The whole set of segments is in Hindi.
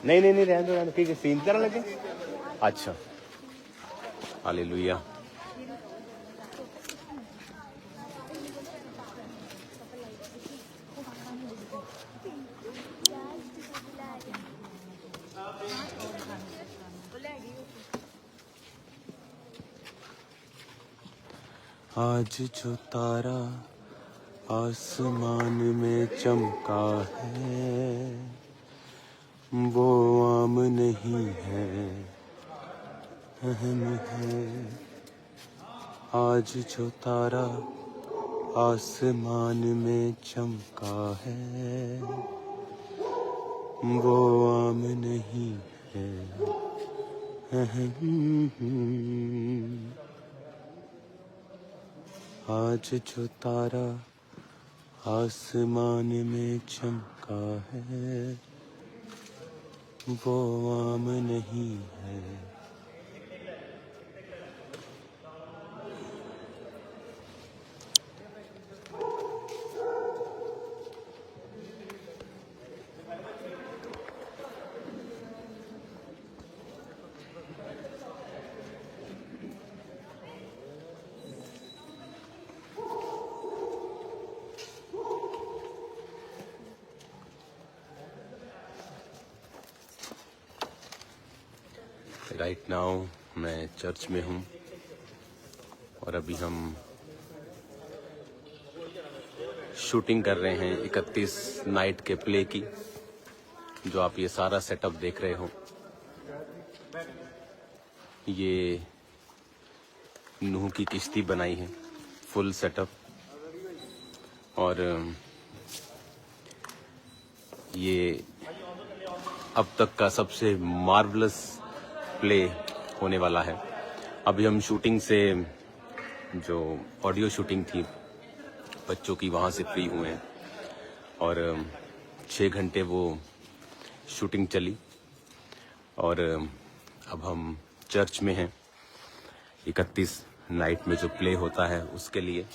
नहीं नहीं नहीं, रहने दो रहने दो, ठीक है। सीन करने लगे, अच्छा। हालेलुया। आज जो तारा आसमान में चमका है वो आम नहीं है, अहम है। आज जो तारा आसमान में चमका है वो आम नहीं है, अहम। आज जो तारा आसमान में चमका है वो आम नहीं है। राइट नाउ मैं चर्च में हूँ और अभी हम शूटिंग कर रहे हैं 31 नाइट के प्ले की, जो आप ये सारा सेटअप देख रहे हो। ये नूह की किश्ती बनाई है, फुल सेटअप। और ये अब तक का सबसे मार्वलस प्ले होने वाला है। अभी हम शूटिंग से, जो ऑडियो शूटिंग थी बच्चों की, वहाँ से फ्री हुए हैं और 6 घंटे वो शूटिंग चली और अब हम चर्च में हैं 31 नाइट में जो प्ले होता है उसके लिए।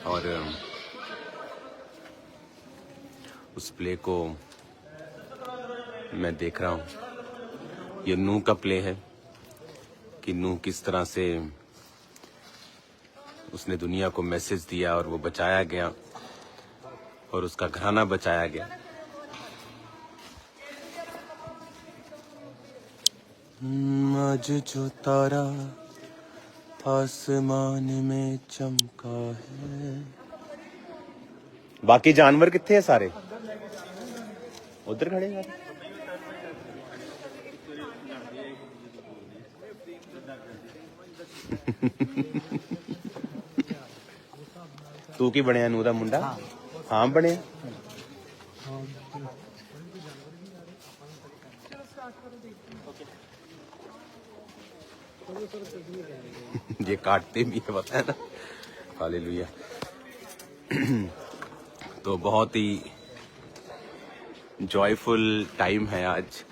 और उस प्ले को मैं देख रहा हूँ। ये नूह का प्ले है कि नूह किस तरह से उसने दुनिया को मैसेज दिया और वो बचाया गया और उसका घराना बचाया गया। आज जो तारा आसमान में चमका है। बाकी जानवर कितने हैं? सारे उधर खड़े हैं। तू की बने नूह दा मुंडा? हाँ बने। ये काटते भी है, पता है ना। हालेलुया। तो बहुत ही जॉयफुल टाइम है आज,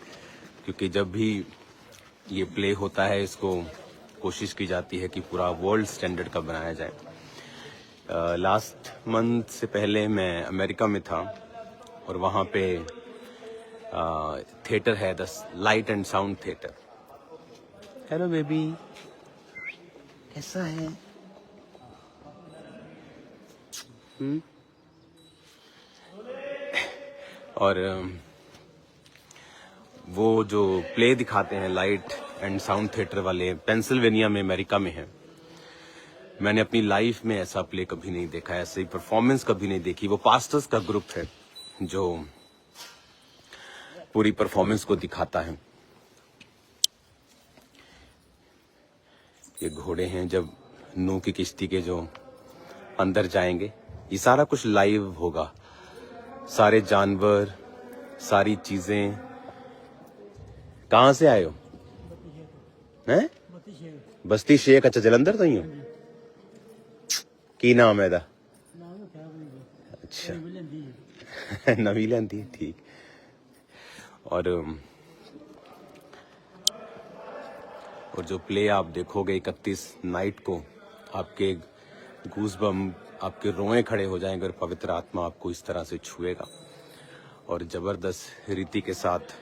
क्योंकि जब भी ये प्ले होता है इसको कोशिश की जाती है कि पूरा वर्ल्ड स्टैंडर्ड का बनाया जाए। लास्ट मंथ से पहले मैं अमेरिका में था और वहाँ पे थिएटर है, the light and sound theatre. Hello baby, कैसा है? और वो जो प्ले दिखाते हैं लाइट एंड साउंड थिएटर वाले, पेंसिल्वेनिया में, अमेरिका में है। मैंने अपनी लाइफ में ऐसा प्ले कभी नहीं देखा, ऐसी परफॉर्मेंस कभी नहीं देखी। वो पास्टर्स का ग्रुप है जो पूरी परफॉर्मेंस को दिखाता है। ये घोड़े हैं जब नूह की किश्ती के जो अंदर जाएंगे, ये सारा कुछ लाइव होगा। सारे जानवर, सारी चीजें। कहाँ से आए हो? हैं? बस्ती शेख। अच्छा, जलंधर तो ही हो। की नाम है दा? अच्छा, नवी लेंदी, ठीक। और जो प्ले आप देखोगे 31 नाइट को, आपके गूज़बम्प, आपके रोए खड़े हो जाएंगे और पवित्र आत्मा आपको इस तरह से छुएगा और जबरदस्त रीति के साथ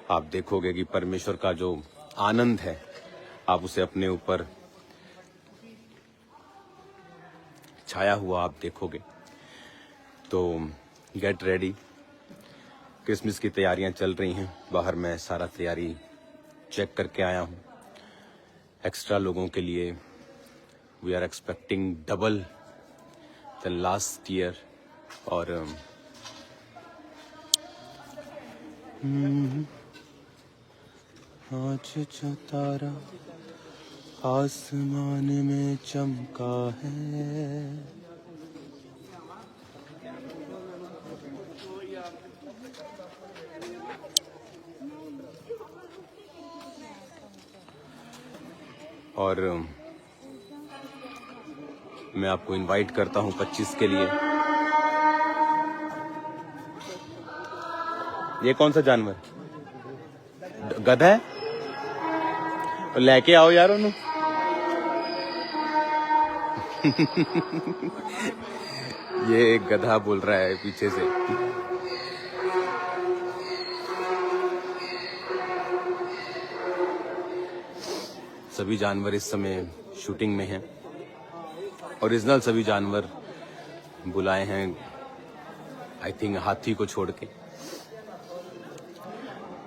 आप देखोगे कि परमेश्वर का जो आनंद है आप उसे अपने ऊपर छाया हुआ आप देखोगे। तो गेट रेडी, क्रिसमस की तैयारियां चल रही हैं बाहर। मैं सारा तैयारी चेक करके आया हूं। एक्स्ट्रा लोगों के लिए we are expecting double then last year. और आज जो तारा आसमान में चमका है, और मैं आपको इनवाइट करता हूं 25 के लिए। ये कौन सा जानवर? गधा है? लेके आओ यार उन्हें। ये एक गधा बोल रहा है पीछे से। सभी जानवर इस समय शूटिंग में हैं। ओरिजिनल सभी जानवर बुलाए हैं, आई थिंक हाथी को छोड़ के।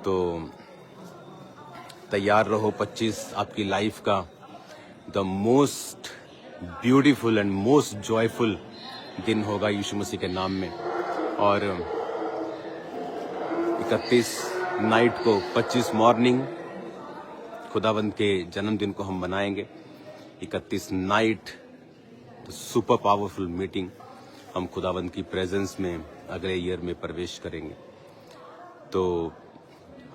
तो तैयार रहो, 25 आपकी लाइफ का the most beautiful and most joyful दिन होगा यीशु मसीह के नाम में। और 31 नाइट को 25 मॉर्निंग खुदावंद के जन्मदिन को हम मनाएंगे। 31 नाइट सुपर पावरफुल मीटिंग, हम खुदावंद की प्रेजेंस में अगले ईयर में प्रवेश करेंगे। तो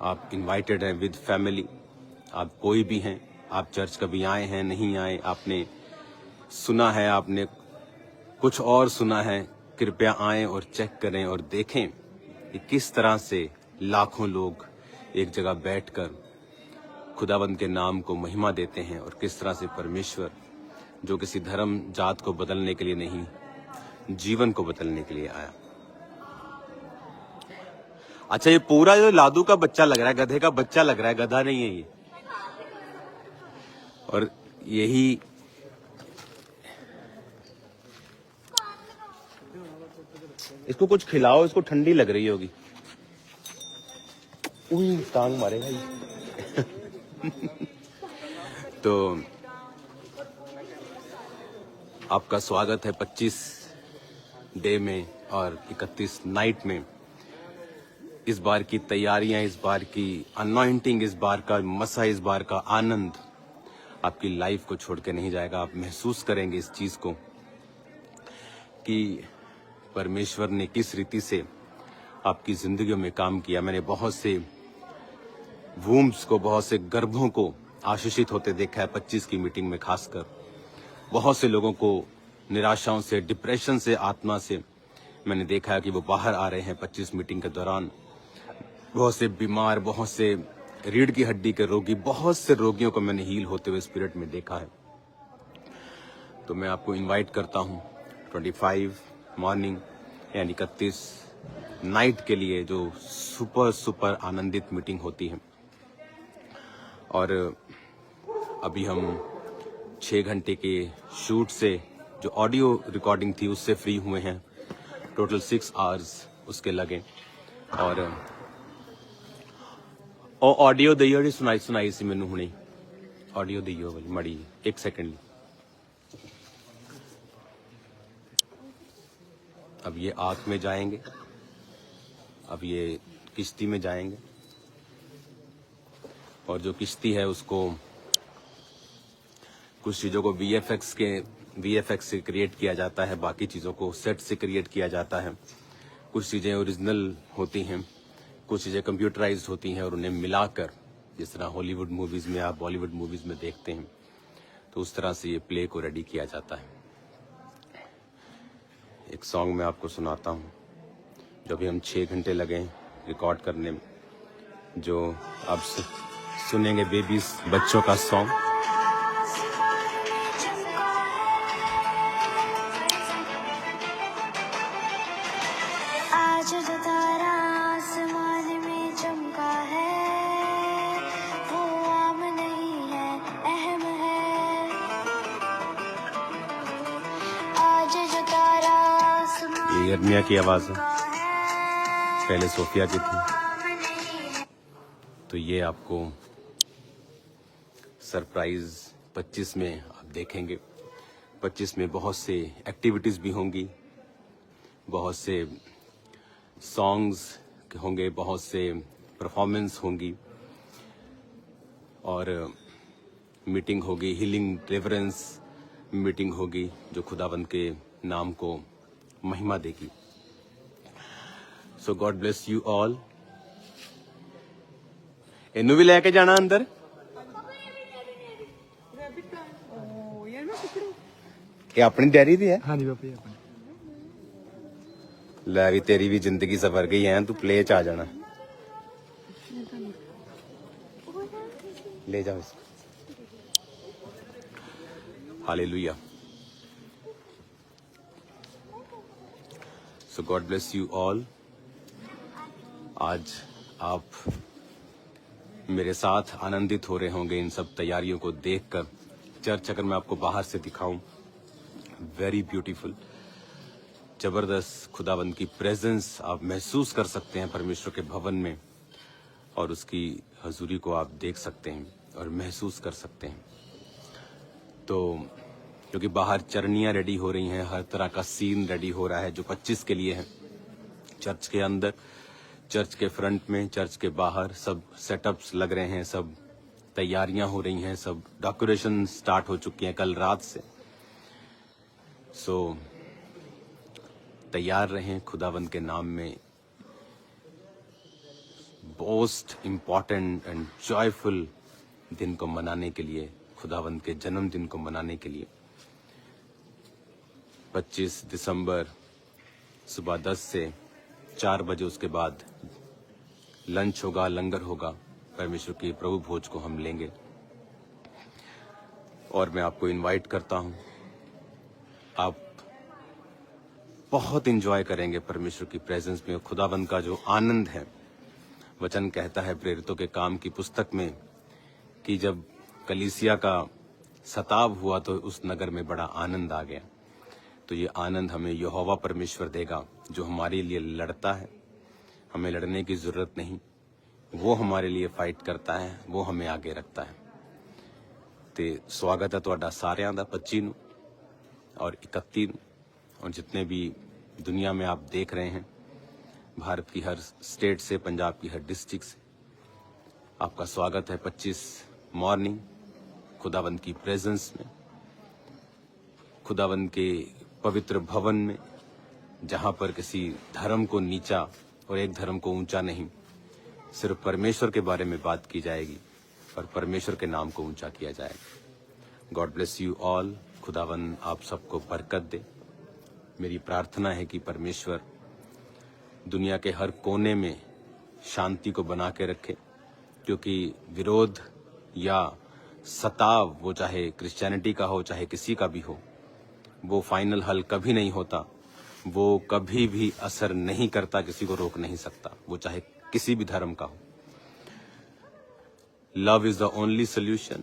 आप इनवाइटेड हैं विद फैमिली। आप कोई भी हैं, आप चर्च कभी आए हैं नहीं आए, आपने सुना है, आपने कुछ और सुना है, कृपया आएं और चेक करें और देखें कि किस तरह से लाखों लोग एक जगह बैठकर खुदावंद के नाम को महिमा देते हैं और किस तरह से परमेश्वर जो किसी धर्म जात को बदलने के लिए नहीं, जीवन को बदलने के लिए आया। अच्छा, ये पूरा जो लादू का बच्चा लग रहा है, गधे का बच्चा लग रहा है, गधा नहीं है ये। और यही इसको कुछ खिलाओ, इसको ठंडी लग रही होगी। टांग मारेगा ये। तो आपका स्वागत है 25 डे में और 31 नाइट में। इस बार की तैयारियां, इस बार की अनॉइंटिंग, इस बार का मसा, इस बार का आनंद आपकी लाइफ को छोड़ के नहीं जाएगा। आप महसूस करेंगे इस चीज को कि परमेश्वर ने किस रीति से आपकी जिंदगियों में काम किया। मैंने बहुत से वूम्स को, बहुत से गर्भों को आशीषित होते देखा है 25 की मीटिंग में। खासकर बहुत से लोगों को निराशाओं से, डिप्रेशन से, आत्मा से मैंने देखा है कि वो बाहर आ रहे हैं 25 मीटिंग के दौरान। बहुत से बीमार, बहुत से रीढ़ की हड्डी के रोगी, बहुत से रोगियों को मैंने हील होते हुए स्पिरिट में देखा है। तो मैं आपको इनवाइट करता हूँ 25 मॉर्निंग यानी 31 नाइट के लिए, जो सुपर आनंदित मीटिंग होती है। और अभी हम 6 घंटे के शूट से, जो ऑडियो रिकॉर्डिंग थी उससे फ्री हुए हैं। टोटल 6 आवर्स उसके लगे। और ऑडियो दईओ सुनाई सी मैनू हुणे, ऑडियो दईओ वाली मड़ी, 1 सेकंड। अब ये आग में जाएंगे, अब ये किश्ती में जाएंगे। और जो किश्ती है उसको कुछ चीज़ों को VFX से क्रिएट किया जाता है, बाकी चीज़ों को सेट से क्रिएट किया जाता है। कुछ चीज़ें ओरिजिनल होती हैं, कुछ चीज़ें कंप्यूटराइज्ड होती हैं और उन्हें मिलाकर, जिस तरह हॉलीवुड मूवीज़ में आप बॉलीवुड मूवीज़ में देखते हैं, तो उस तरह से ये प्ले को रेडी किया जाता है। एक सॉन्ग मैं आपको सुनाता हूँ जो भी हम 6 घंटे लगे रिकॉर्ड करने में, जो अब सुनेंगे बेबीज, बच्चों का सॉन्ग। आज जो तारा आसमान में चमका है, ये अर्मिया की आवाज है, पहले सोफिया की थी। तो ये आपको सरप्राइज 25 में आप देखेंगे। 25 में बहुत से एक्टिविटीज भी होंगी, बहुत से सॉन्ग्स होंगे, बहुत से परफॉर्मेंस होंगी और मीटिंग होगी, हीलिंग डिलीवरेंस मीटिंग होगी जो खुदावंद के नाम को महिमा देगी। सो गॉड ब्लेस यू ऑल। इन्नू भी लेके जाना अंदर। ये अपनी डायरी दी है? हाँ जी पापा जी अपनी। ले भी तेरी भी जिंदगी सफर गई है, तू प्ले च आ जाना। ले जाओ इसको। Hallelujah. So God bless you all. आज आप मेरे साथ आनंदित हो रहे होंगे इन सब तैयारियों को देखकर। चर्च अगर मैं आपको बाहर से दिखाऊं, वेरी ब्यूटीफुल, जबरदस्त खुदावंद की प्रेजेंस आप महसूस कर सकते हैं परमेश्वर के भवन में, और उसकी हजूरी को आप देख सकते हैं और महसूस कर सकते हैं। तो क्योंकि बाहर चरनियां रेडी हो रही हैं, हर तरह का सीन रेडी हो रहा है जो 25 के लिए है। चर्च के अंदर, चर्च के फ्रंट में, चर्च के बाहर सब सेटअप्स लग रहे हैं, सब तैयारियां हो रही हैं, सब डेकोरेशन स्टार्ट हो चुकी हैं कल रात से। सो तैयार रहें खुदावंद के नाम में मोस्ट इम्पॉर्टेंट एंड जॉयफुल दिन को मनाने के लिए, खुदावंद के जन्मदिन को मनाने के लिए। 25 दिसंबर सुबह 10 से 4 बजे, उसके बाद लंच होगा, लंगर होगा, परमेश्वर की प्रभु भोज को हम लेंगे। और मैं आपको इनवाइट करता हूं, आप बहुत एंजॉय करेंगे परमेश्वर की प्रेजेंस में। खुदावंद का जो आनंद है, वचन कहता है प्रेरितों के काम की पुस्तक में कि जब कलीसिया का सताव हुआ तो उस नगर में बड़ा आनंद आ गया। तो ये आनंद हमें यहोवा परमेश्वर देगा जो हमारे लिए लड़ता है। हमें लड़ने की जरूरत नहीं, वो हमारे लिए फाइट करता है, वो हमें आगे रखता है। ते स्वागत है तुहाडा सारियां दा 25 नूं और 31 नूं, और जितने भी दुनिया में आप देख रहे हैं, भारत की हर स्टेट से, पंजाब की हर डिस्ट्रिक्ट से आपका स्वागत है 25 मॉर्निंग खुदावंद की प्रेजेंस में, खुदावंद के पवित्र भवन में, जहां पर किसी धर्म को नीचा और एक धर्म को ऊंचा नहीं, सिर्फ परमेश्वर के बारे में बात की जाएगी और परमेश्वर के नाम को ऊंचा किया जाएगा। God bless you all. खुदावंद आप सबको बरकत दे। मेरी प्रार्थना है कि परमेश्वर दुनिया के हर कोने में शांति को बना के रखे, क्योंकि विरोध या सताव, वो चाहे क्रिश्चियनिटी का हो चाहे किसी का भी हो, वो फाइनल हल कभी नहीं होता, वो कभी भी असर नहीं करता, किसी को रोक नहीं सकता, वो चाहे किसी भी धर्म का हो। Love is the only solution,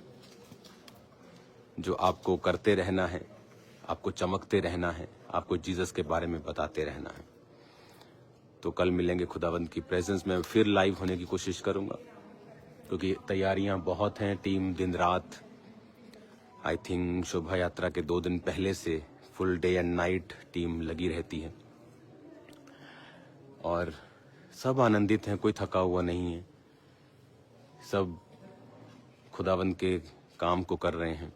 जो आपको करते रहना है, आपको चमकते रहना है, आपको जीसस के बारे में बताते रहना है। तो कल मिलेंगे खुदावंद की प्रेजेंस में, फिर लाइव होने की कोशिश करूंगा, क्योंकि तैयारियां बहुत हैं। टीम दिन रात, आई थिंक शोभा यात्रा के 2 दिन पहले से full day and night team लगी रहती है, और सब आनंदित हैं, कोई थका हुआ नहीं है, सब खुदावंद के काम को कर रहे हैं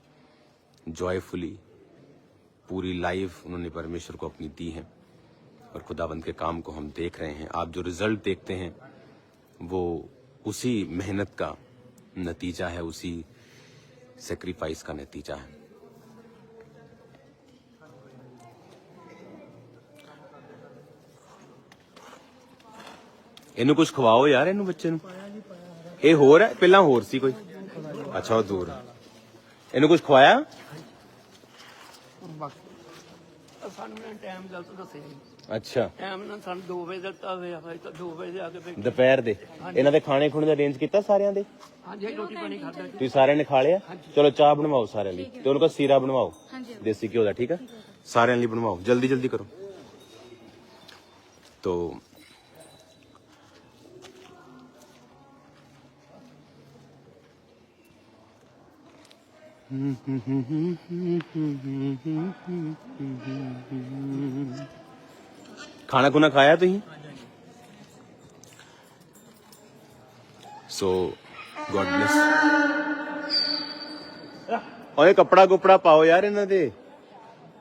जॉयफुली। पूरी लाइफ उन्होंने परमेश्वर को अपनी दी है और खुदावंद के काम को हम देख रहे हैं। आप जो रिजल्ट देखते हैं वो उसी मेहनत का नतीजा है, उसी सेक्रीफाइस का नतीजा है। ਇਹਨੂੰ ਕੁਝ ਖਵਾਓ ਯਾਰ, ਇਹਨੂੰ ਬੱਚੇ ਨੂੰ। ਇਹ ਹੋਰ ਹੈ, ਪਹਿਲਾਂ ਹੋਰ ਸੀ ਕੋਈ? ਅੱਛਾ ਉਹ ਦੂਰ। ਇਹਨੂੰ ਕੁਝ ਖਵਾਇਆ? ਸਾਨੂੰ ਟਾਈਮ ਗਲਤ ਦੱਸਿਆ ਜੀ। ਅੱਛਾ, ਟਾਈਮ ਨਾਲ ਸਾਨੂੰ 2 ਵਜੇ ਦਿੱਤਾ ਹੋਇਆ, ਭਾਈ ਤਾਂ 2 ਵਜੇ ਆ ਕੇ ਬੈਠੇ। ਦੁਪਹਿਰ ਦੇ ਇਹਨਾਂ ਦੇ ਖਾਣੇ ਖੁਣੇ ਦਾ ਅਰੇਂਜ ਕੀਤਾ ਸਾਰਿਆਂ ਦੇ? ਹਾਂਜੀ ਰੋਟੀ ਪਾਣੀ ਖਾਧਾ ਜੀ। ਤੁਸੀਂ ਸਾਰਿਆਂ ਨੇ ਖਾ ਲਿਆ? ਚਲੋ ਚਾਹ ਬਣਵਾਓ ਸਾਰਿਆਂ ਲਈ, ਤੇ ਉਹਨਾਂ ਦਾ ਸੀਰਾ ਬਣਵਾਓ ਦੇਸੀ ਘਿਓ ਦਾ, ਠੀਕ ਹੈ? ਸਾਰਿਆਂ ਲਈ ਬਣਵਾਓ, ਜਲਦੀ ਜਲਦੀ ਕਰੋ। तो खाना खुना खाया तुही? सो गॉड ब्लेस। ओए कपड़ा कुपड़ा पाओ यार इन्हां दे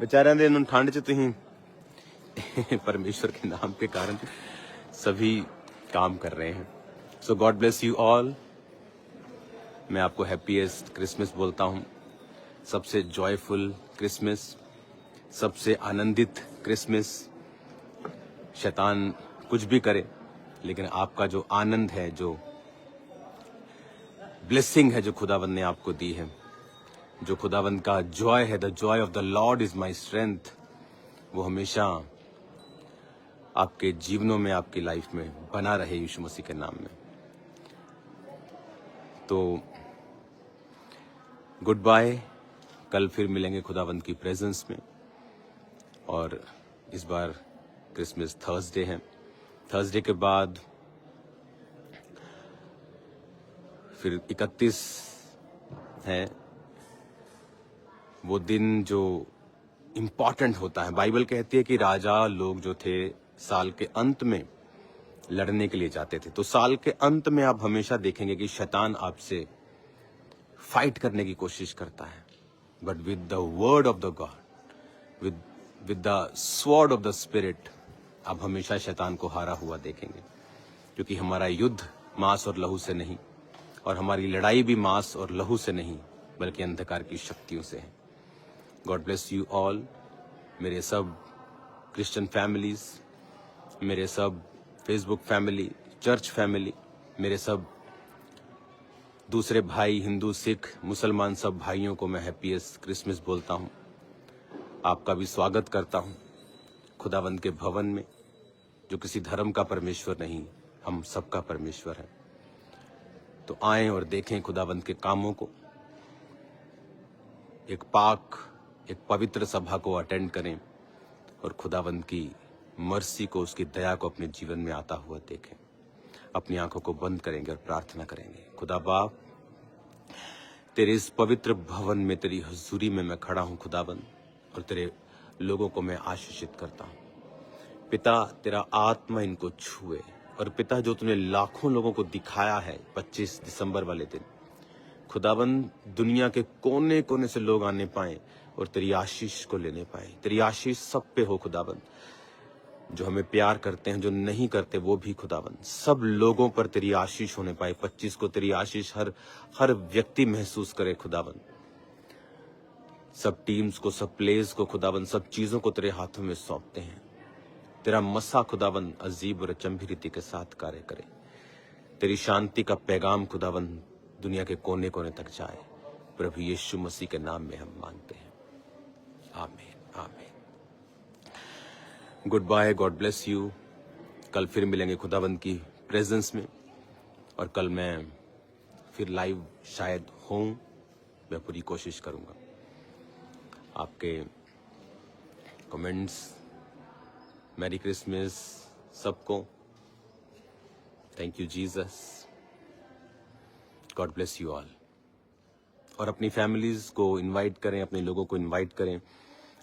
बेचारियां दे इन्हां ठंड च तुही परमेश्वर के नाम के कारण सभी काम कर रहे हैं। सो गॉड ब्लेस यू ऑल। मैं आपको हैप्पीएस्ट क्रिसमस बोलता हूँ, सबसे जॉयफुल क्रिसमस, सबसे आनंदित क्रिसमस। शैतान कुछ भी करे, लेकिन आपका जो आनंद है, जो ब्लेसिंग है जो खुदावंद ने आपको दी है, जो खुदावंद का जॉय है, the Joy of the Lord is my strength, वो हमेशा आपके जीवनों में, आपकी लाइफ में बना रहे यीशु मसीह के नाम में। तो गुड बाय, कल फिर मिलेंगे खुदावंद की प्रेजेंस में। और इस बार क्रिसमस थर्सडे है, थर्सडे के बाद फिर 31 है, वो दिन जो इम्पॉर्टेंट होता है। बाइबल कहती है कि राजा लोग जो थे साल के अंत में लड़ने के लिए जाते थे। तो साल के अंत में आप हमेशा देखेंगे कि शैतान आपसे फाइट करने की कोशिश करता है, but with the word of the God, with the sword of the spirit, आप हमेशा शैतान को हारा हुआ देखेंगे। क्योंकि हमारा युद्ध मांस और लहू से नहीं, और हमारी लड़ाई भी मांस और लहू से नहीं, बल्कि अंधकार की शक्तियों से है। God bless you all. मेरे सब क्रिश्चियन फैमिलीज, मेरे सब फेसबुक फैमिली, चर्च फैमिली, मेरे सब दूसरे भाई, हिंदू, सिख, मुसलमान, सब भाइयों को मैं हैप्पीएस्ट क्रिसमस बोलता हूँ। आपका भी स्वागत करता हूँ खुदावंद के भवन में, जो किसी धर्म का परमेश्वर नहीं, हम सबका परमेश्वर है। तो आएं और देखें खुदावंद के कामों को, एक पाक, एक पवित्र सभा को अटेंड करें और खुदावंद की मर्सी को, उसकी दया को अपने जीवन में आता हुआ देखें। अपनी आंखों को बंद करेंगे और प्रार्थना करेंगे। खुदा बाप, तेरे इस पवित्र भवन में, तेरी हजूरी में मैं खड़ा हूं खुदावंद, और तेरे लोगों को मैं आशीषित करता हूं। पिता, तेरा आत्मा इनको छुए, और पिता जो तूने लाखों लोगों को दिखाया है 25 दिसंबर वाले दिन, खुदावंद दुनिया के कोने कोने से लोग आने पाए और तेरी आशीष को लेने पाए। तेरी आशीष सब पे हो खुदावंद, जो हमें प्यार करते हैं, जो नहीं करते वो भी खुदावंद, सब लोगों पर तेरी आशीष होने पाए। 25 को तेरी आशीष हर व्यक्ति महसूस करे खुदावंद। सब टीम्स को, सब प्लेयर्स को खुदावंद, सब चीजों को तेरे हाथों में सौंपते हैं। तेरा मसा खुदावंद अजीब और अचंभी रीति के साथ कार्य करे। तेरी शांति का पैगाम खुदावंद दुनिया के कोने कोने तक जाए। प्रभु यीशु मसीह के नाम में हम मांगते हैं, आमीन, आमीन। Good bye, God bless you. कल फिर मिलेंगे खुदावंद की प्रेजेंस में, और कल मैं फिर लाइव शायद हूं, मैं पूरी कोशिश करूंगा। आपके कमेंट्स, मैरी क्रिसमस सबको, thank you Jesus, God bless you all. और अपनी फैमिलीज को इनवाइट करें, अपने लोगों को इनवाइट करें,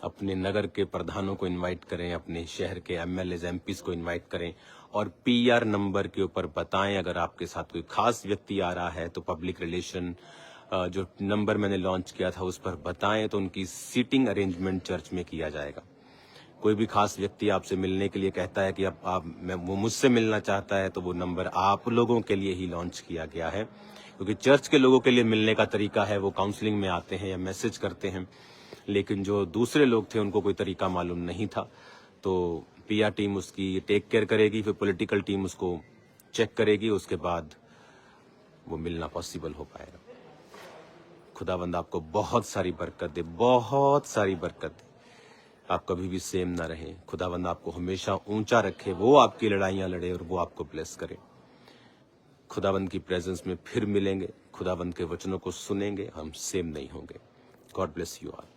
अपने नगर के प्रधानों को इनवाइट करें, अपने शहर के एमएलए एमपीज को इनवाइट करें, और पीआर नंबर के ऊपर बताएं। अगर आपके साथ कोई खास व्यक्ति आ रहा है तो पब्लिक रिलेशन जो नंबर मैंने लॉन्च किया था उस पर बताएं, तो उनकी सीटिंग अरेंजमेंट चर्च में किया जाएगा। कोई भी खास व्यक्ति आपसे मिलने के लिए कहता है कि वो मुझसे मिलना चाहता है, तो वो नंबर आप लोगों के लिए ही लॉन्च किया गया है। क्योंकि चर्च के लोगों के लिए मिलने का तरीका है, वो काउंसलिंग में आते हैं या मैसेज करते हैं, लेकिन जो दूसरे लोग थे उनको कोई तरीका मालूम नहीं था। तो पीआर टीम उसकी टेक केयर करेगी, फिर पॉलिटिकल टीम उसको चेक करेगी, उसके बाद वो मिलना पॉसिबल हो पाएगा। खुदावंद आपको बहुत सारी बरकत दे, बहुत सारी बरकत दे। आप कभी भी सेम ना रहे। खुदावंद आपको हमेशा ऊंचा रखे, वो आपकी लड़ाइयां लड़े और वो आपको ब्लेस करे। खुदावंद की प्रेजेंस में फिर मिलेंगे, खुदावंद के वचनों को सुनेंगे, हम सेम नहीं होंगे। God bless you all.